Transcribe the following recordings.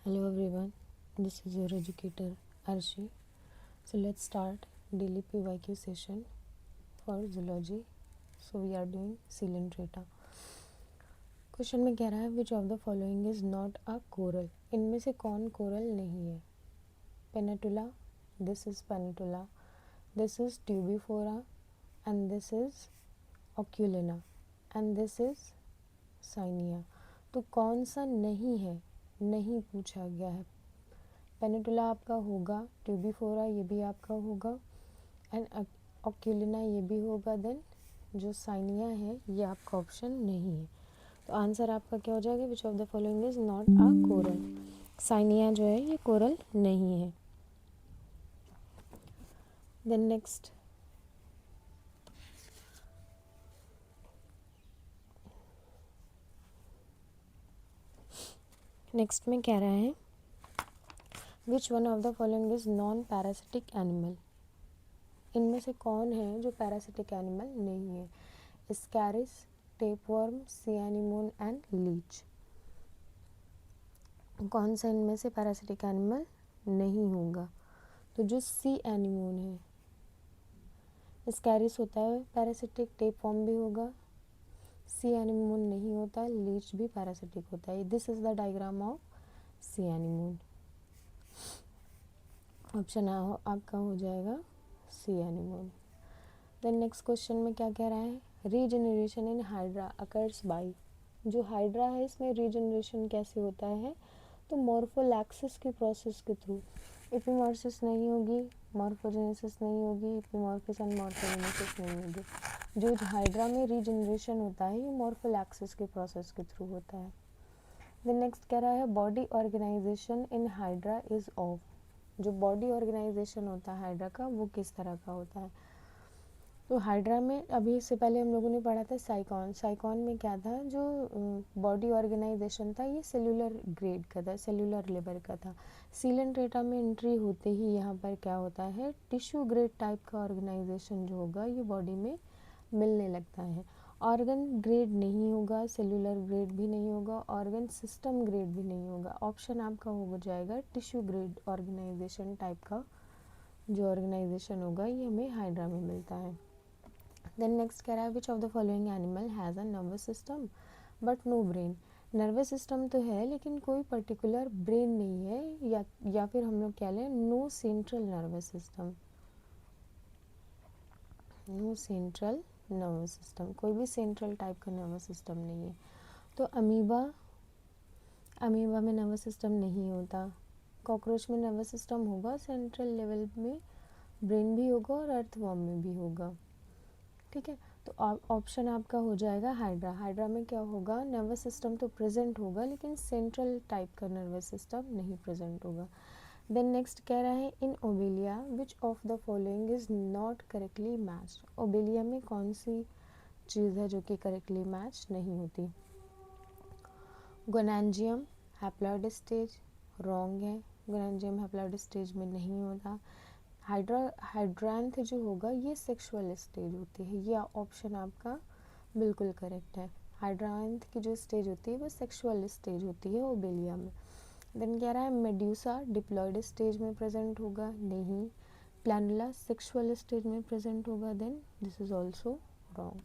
Hello everyone, this is your educator Arshi. So let's start daily PYQ session for zoology. So we are doing Coelenterata. Question में कह रहा है which of the following is not a coral. इनमें से कौन coral नहीं है? Pennatula, this is Pennatula, this is Tubipora and this is Oculina and this is Cyanea. तो कौन सा नहीं है, नहीं पूछा गया है. पेनिटुला आपका होगा, ट्यूबिफोरा ये भी आपका होगा एंड ऑक्यूलिना ये भी होगा. देन जो साइनिया है ये आपका ऑप्शन नहीं है. तो आंसर आपका क्या हो जाएगा? Which of the following is not a coral. Cyanea जो है ये कोरल नहीं है. देन नेक्स्ट में कह रहा है which one of the following is non parasitic animal. इनमें से कौन है जो पैरासिटिक एनिमल नहीं है? स्कैरिस, tapeworm, C anemone and Leach. कौन सा इनमें से पैरासिटिक एनिमल नहीं होगा? तो जो सी एनीमोन है. स्कैरिस होता है पैरासिटिक, टेपवर्म भी होगा, सी एनीमोन नहीं होता, लीच भी पैरासिटिक होता है. This is the diagram of sea anemone. Option आपका हो जाएगा sea anemone. Then next question में क्या कह रहा है? Regeneration in hydra occurs by. जो हाइड्रा है इसमें रीजनरेशन कैसे होता है? तो मॉर्फोलैक्सिस की प्रोसेस के थ्रू. एपिमॉर्सिस नहीं होगी, मॉर्फोजेनेसिस नहीं होगी, एपिमॉर्फिस एंड मॉर्फोजेनेसिस नहीं होगी. जो हाइड्रा में रीजनरेशन होता है ये मॉर्फोलैक्सिस के प्रोसेस के थ्रू होता है. देन नेक्स्ट कह रहा है body organisation in hydra is of. जो बॉडी ऑर्गेनाइजेशन होता है हाइड्रा का वो किस तरह का होता है? तो हाइड्रा में अभी इससे पहले हम लोगों ने पढ़ा था साइकॉन. साइकॉन में क्या था? जो बॉडी ऑर्गेनाइजेशन था ये सेलुलर ग्रेड का था, सेलुलर लेवल का था. सीलेंट्रेटा में एंट्री होते ही यहाँ पर क्या होता है? टिश्यू ग्रेड टाइप का ऑर्गेनाइजेशन जो होगा ये बॉडी में मिलने लगता है. ऑर्गन ग्रेड नहीं होगा, सेलुलर ग्रेड भी नहीं होगा, ऑर्गन सिस्टम ग्रेड भी नहीं होगा. ऑप्शन आपका हो जाएगा टिश्यू ग्रेड ऑर्गेनाइजेशन टाइप का जो ऑर्गेनाइजेशन होगा ये हमें हाइड्रा में मिलता है. देन नेक्स्ट कह रहा है which of the following animal has a nervous system but no brain. Nervous system तो है लेकिन कोई पर्टिकुलर ब्रेन नहीं है, या फिर हम लोग कह लें no central nervous system. No central nervous system, कोई भी सेंट्रल टाइप का नर्वस सिस्टम नहीं है. तो अमीबा में नर्वस सिस्टम नहीं होता. कॉकरोच में नर्वस सिस्टम होगा, सेंट्रल लेवल में ब्रेन भी होगा और अर्थवॉर्म में भी होगा. ठीक है, तो ऑप्शन आपका हो जाएगा हाइड्रा. हाइड्रा में क्या होगा? नर्वस सिस्टम तो प्रेजेंट होगा लेकिन सेंट्रल टाइप का नर्वस सिस्टम नहीं प्रेजेंट होगा. देन नेक्स्ट कह रहा है in Obelia which of the following is not correctly matched. Obelia में कौन सी चीज़ है जो कि करेक्टली मैच नहीं होती? गोनेंजियम हैप्लॉइड स्टेज रॉन्ग है, गोनेंजियम हैप्लॉइड स्टेज में नहीं होता. हाइड्रांथ जो होगा ये सेक्सुअल स्टेज होती है. ये ऑप्शन आपका बिल्कुल करेक्ट है. हाइड्रांथ की जो स्टेज होती है वो सेक्सुअल स्टेज होती है ओबेलिया में. देन कह रहा है मेड्यूसा डिप्लॉयड स्टेज में प्रेजेंट होगा, नहीं. प्लानुला सेक्सुअल स्टेज में प्रेजेंट होगा. Then this is also wrong.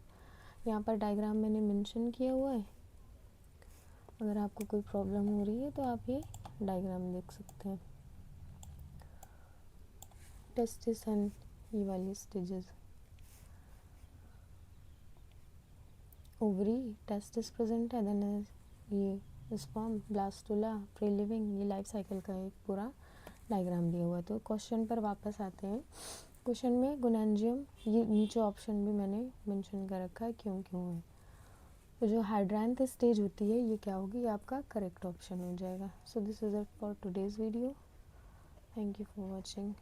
यहाँ पर डायग्राम मैंने मेंशन किया हुआ है. अगर आपको कोई प्रॉब्लम हो रही है तो आप ये डायग्राम देख सकते हैं. टेस्टिस एंड ये वाली स्टेजेस. ओवरी, टेस्टिस प्रेजेंट है, देन ये स्पर्म, ब्लास्टुला, प्री लिविंग. ये लाइफ साइकिल का एक पूरा डायग्राम दिया हुआ है. तो क्वेश्चन पर वापस आते हैं. क्वेश्चन में गोनेंजियम, ये नीचे ऑप्शन भी मैंने मेंशन कर रखा है क्यों क्यों है. तो जो हाइड्रांथ स्टेज होती है ये क्या होगी? आपका करेक्ट ऑप्शन हो जाएगा. So this is it for today's video. Thank you for watching.